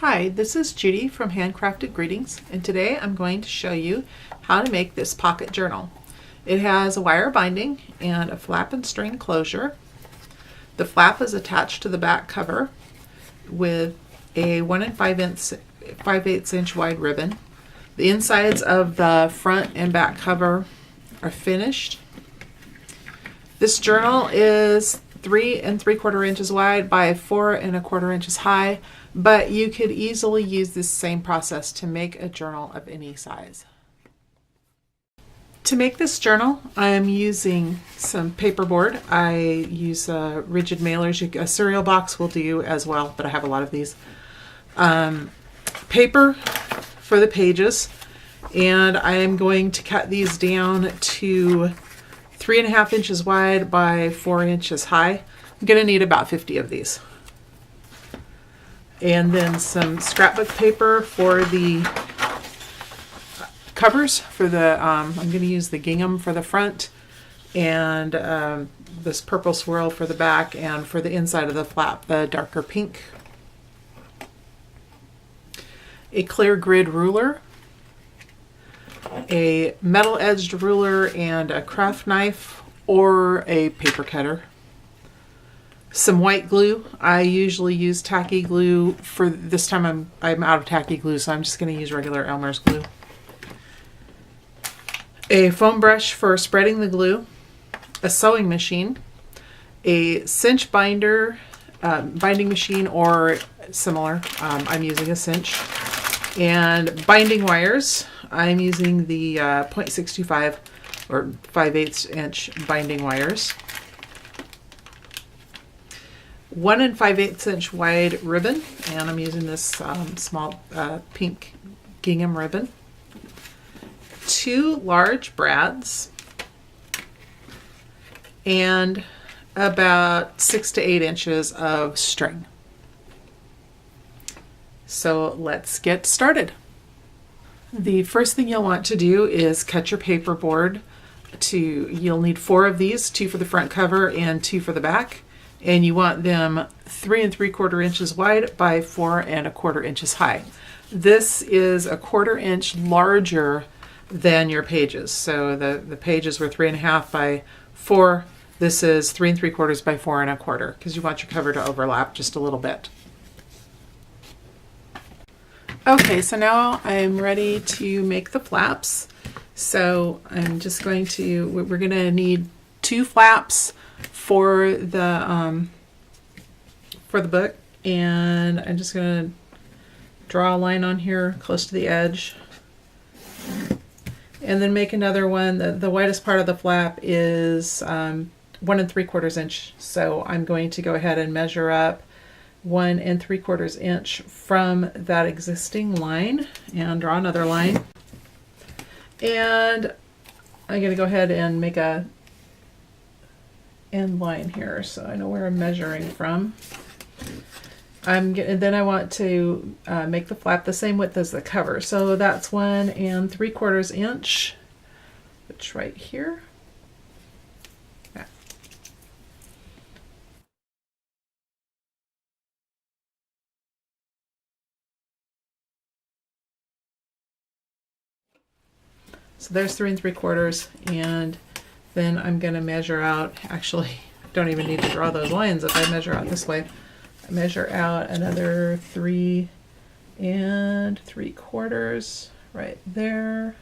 Hi, this is Judy from Handcrafted Greetings, and today I'm going to show you how to make this pocket journal. It has a wire binding and a flap and string closure. The flap is attached to the back cover with a 1 5/8 inch wide ribbon. The insides of the front and back cover are finished. This journal is 3 3/4 inches wide by 4 1/4 inches high, but you could easily use this same process to make a journal of any size. To make this journal, I am using some paperboard. I use rigid mailers. A cereal box will do as well, but I have a lot of these. Paper for the pages, and I am going to cut these down to 3 1/2 inches wide by 4 inches high. I'm going to need about 50 of these. And then some scrapbook paper for the covers for the, I'm going to use the gingham for the front, and this purple swirl for the back, and for the inside of the flap, the darker pink. A clear grid ruler, a metal edged ruler, and a craft knife or a paper cutter. Some white glue. I usually use tacky glue. For this time I'm out of tacky glue, so I'm just going to use regular Elmer's glue. A foam brush for spreading the glue, a sewing machine, a cinch binder, binding machine or similar. I'm using a cinch, and binding wires. I'm using the 0.65 or 5/8 inch binding wires. 1 5/8 inch wide ribbon, and I'm using this small pink gingham ribbon. 2 large brads, and about 6 to 8 inches of string. So let's get started. The first thing you'll want to do is cut your paperboard. You'll need 4 of these, 2 for the front cover and 2 for the back. And you want them 3 3/4 inches wide by 4 1/4 inches high. This is a 1/4 inch larger than your pages. So the pages were 3 1/2 by 4. This is 3 3/4 by 4 1/4, because you want your cover to overlap just a little bit. Okay, so now I'm ready to make the flaps. So I'm just going to, we're going to need 2 flaps for the book, and I'm just going to draw a line on here close to the edge, and then make another one. The widest part of the flap is 1 3/4 inch, so I'm going to go ahead and measure up 1 3/4 inch from that existing line and draw another line. And I'm going to go ahead and make a end line here so I know where I'm measuring from. Then I want to make the flap the same width as the cover, so that's 1 3/4 inch, which right here. Yeah. So there's 3 3/4, and then I'm going to measure out, actually don't even need to draw those lines if I measure out this way. I measure out another 3 3/4 right there.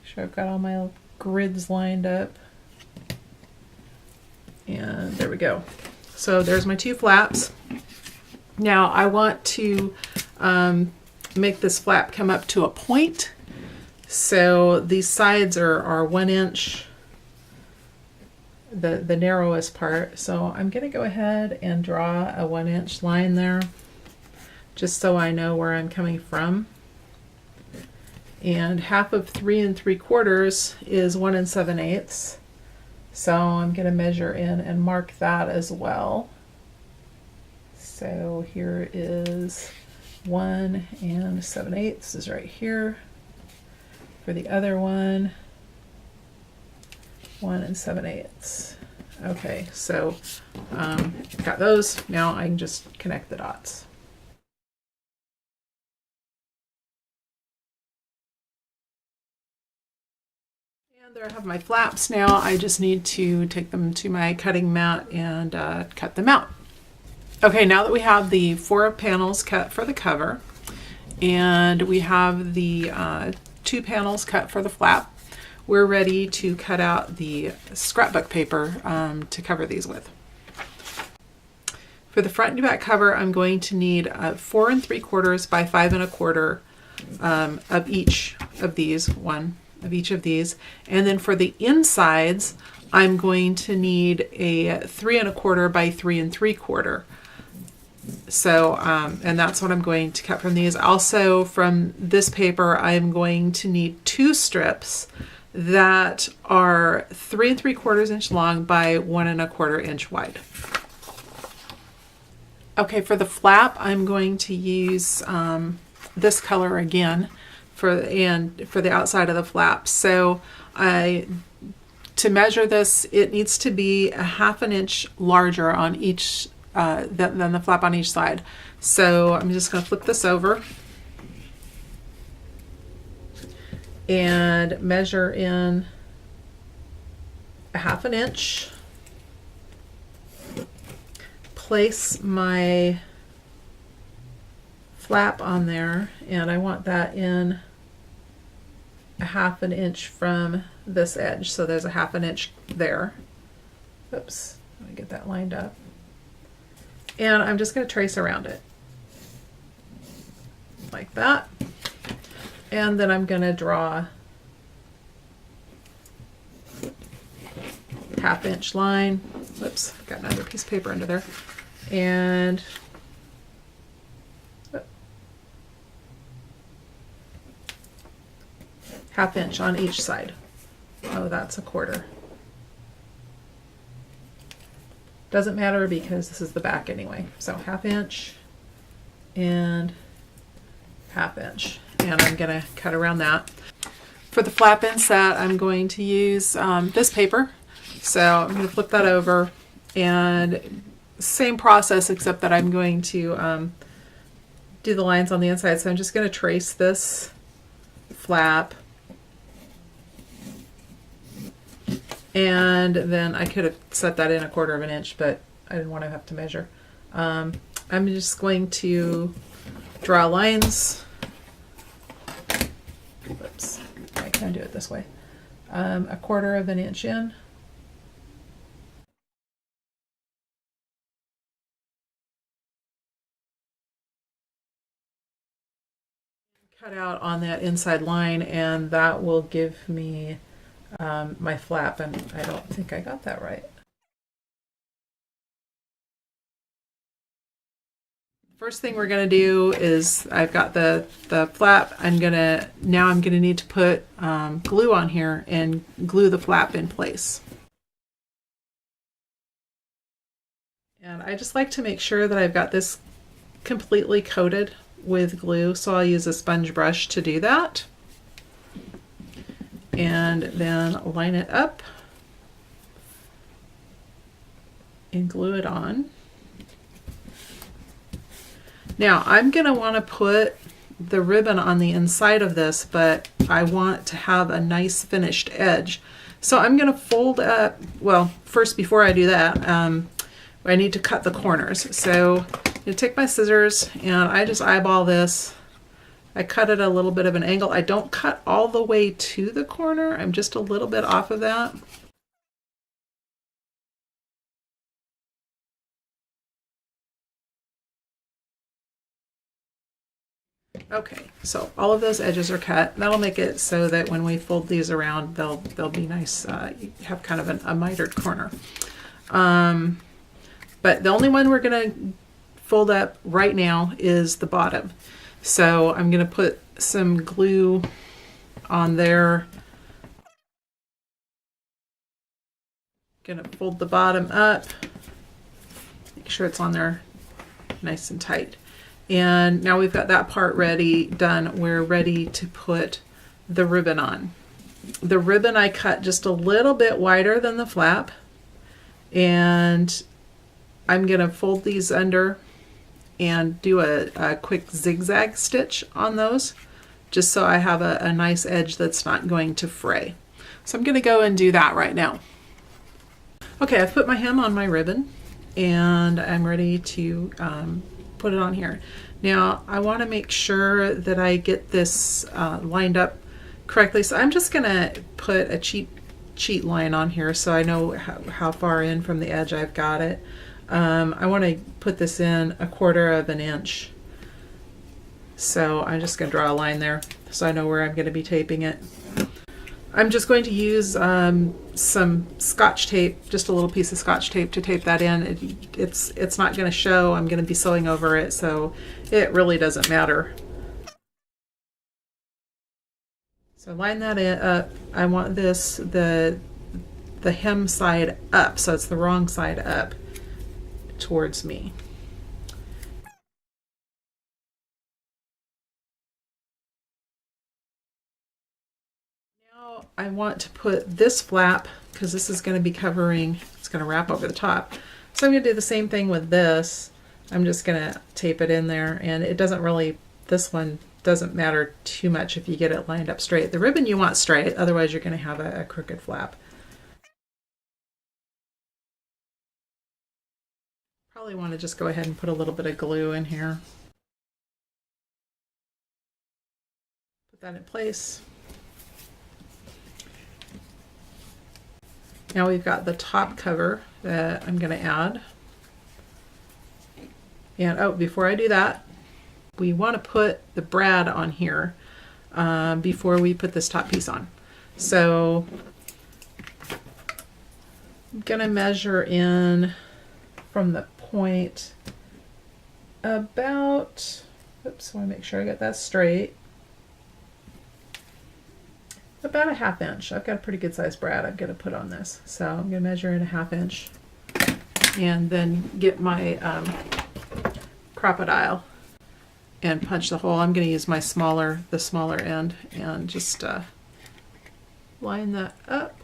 Make sure I've got all my grids lined up. And there we go. So there's my 2 flaps. Now I want to make this flap come up to a point. So these sides are 1 inch, the narrowest part. So I'm going to go ahead and draw a 1 inch line there, just so I know where I'm coming from. And half of 3 3/4 is 1 7/8. So I'm going to measure in and mark that as well. So here is 1 7/8 is right here. For the other one, 1 7/8. Okay, so got those. Now I can just connect the dots. And there I have my flaps now. I just need to take them to my cutting mat and cut them out. Okay, now that we have the 4 panels cut for the cover and we have the 2 panels cut for the flap, we're ready to cut out the scrapbook paper to cover these with. For the front and back cover, I'm going to need 4 3/4 by 5 1/4 of each of these, one of each of these. And then for the insides, I'm going to need a 3 1/4 by 3 3/4. So, and that's what I'm going to cut from these. Also, from this paper, I'm going to need 2 strips that are 3 3/4 inch long by 1 1/4 inch wide. Okay, for the flap, I'm going to use this color again for the outside of the flap. So to measure this, it needs to be a 1/2 inch larger on each than the flap on each side. So I'm just going to flip this over and measure in a 1/2 inch. Place my flap on there, and I want that in a 1/2 inch from this edge. So there's a 1/2 inch there. Oops, let me get that lined up. And I'm just going to trace around it like that. And then I'm going to draw a 1/2 inch line. Whoops, got another piece of paper under there. And half inch on each side. Oh, that's a 1/4. Doesn't matter because this is the back anyway. So 1/2 inch and 1/2 inch. And I'm going to cut around that. For the flap inset, I'm going to use this paper. So I'm going to flip that over, and same process except that I'm going to do the lines on the inside. So I'm just going to trace this flap, and then I could have set that in a 1/4 inch, but I didn't want to have to measure. I'm just going to draw lines. Oops, I can do it this way. A 1/4 inch in. Cut out on that inside line, and that will give me my flap, and I don't think I got that right. First thing we're going to do is, I've got the flap. Now I'm gonna need to put glue on here and glue the flap in place. And I just like to make sure that I've got this completely coated with glue, so I'll use a sponge brush to do that. And then line it up and glue it on. Now I'm going to want to put the ribbon on the inside of this, but I want to have a nice finished edge. So I'm going to fold up, well, first before I do that, I need to cut the corners. So I'm going to take my scissors and I just eyeball this. I cut it a little bit of an angle. I don't cut all the way to the corner. I'm just a little bit off of that. Okay, so all of those edges are cut. That'll make it so that when we fold these around, they'll be nice. You have kind of a mitered corner. But the only one we're going to fold up right now is the bottom. So I'm going to put some glue on there. Going to fold the bottom up. Make sure it's on there nice and tight. And now we've got that part ready, done. We're ready to put the ribbon on. The ribbon I cut just a little bit wider than the flap, and I'm going to fold these under and do a quick zigzag stitch on those, just so I have a nice edge that's not going to fray. So I'm going to go and do that right now. Okay, I've put my hem on my ribbon and I'm ready to put it on here. Now I want to make sure that I get this lined up correctly, so I'm just going to put a cheat line on here so I know how far in from the edge I've got it. I want to put this in 1/4 of an inch. So I'm just going to draw a line there so I know where I'm going to be taping it. I'm just going to use some Scotch tape, just a little piece of Scotch tape to tape that in. It's not going to show. I'm going to be sewing over it, so it really doesn't matter. So line that up. I want this, the hem side up, so it's the wrong side up towards me. Now I want to put this flap, because this is going to be covering, it's going to wrap over the top. So I'm going to do the same thing with this. I'm just going to tape it in there, and it doesn't really, this one doesn't matter too much if you get it lined up straight. The ribbon you want straight, otherwise you're going to have a crooked flap. Probably want to just go ahead and put a little bit of glue in here. Put that in place. Now we've got the top cover that I'm going to add. And oh, before I do that, we want to put the brad on here before we put this top piece on. So I'm going to measure in from the point about, oops, I want to make sure I get that straight, about 1/2 inch. I've got a pretty good sized brad I'm going to put on this. So I'm going to measure in 1/2 inch and then get my crocodile and punch the hole. I'm going to use my the smaller end and just line that up.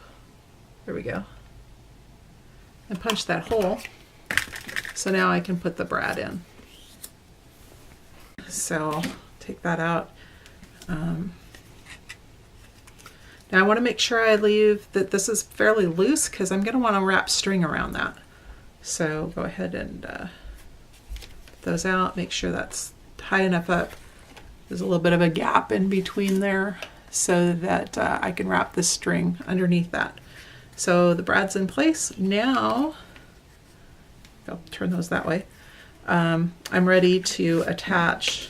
There we go. And punch that hole. So now I can put the brad in. So take that out. Now I want to make sure I leave that this is fairly loose because I'm going to want to wrap string around that. So go ahead and put those out. Make sure that's high enough up. There's a little bit of a gap in between there so that I can wrap the string underneath that. So the brad's in place. Now, I'll turn those that way. I'm ready to attach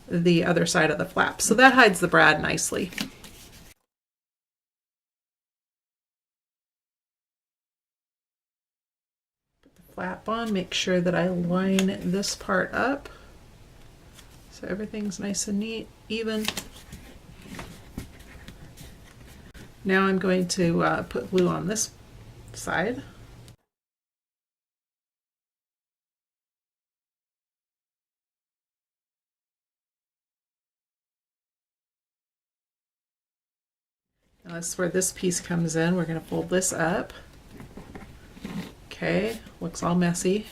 the other side of the flap. So that hides the brad nicely. Put the flap on, make sure that I line this part up so everything's nice and neat, even. Now I'm going to put glue on this side. Now that's where this piece comes in. We're going to fold this up. Okay, looks all messy.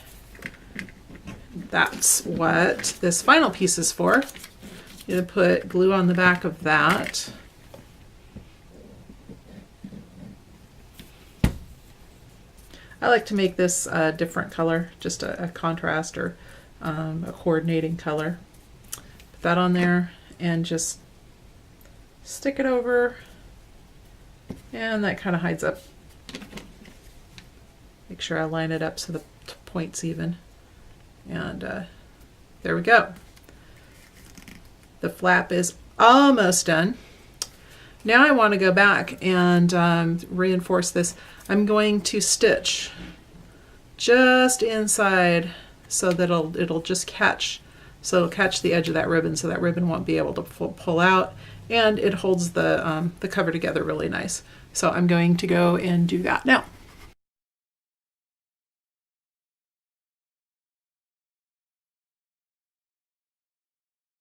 That's what this final piece is for. You're going to put glue on the back of that. I like to make this a different color, just a contrast or a coordinating color. Put that on there and just stick it over, and that kind of hides up. Make sure I line it up so the point's even. And there we go. The flap is almost done. Now I want to go back and reinforce this. I'm going to stitch just inside so that it'll just catch. So it'll catch the edge of that ribbon, so that ribbon won't be able to pull out, and it holds the cover together really nice. So I'm going to go and do that now.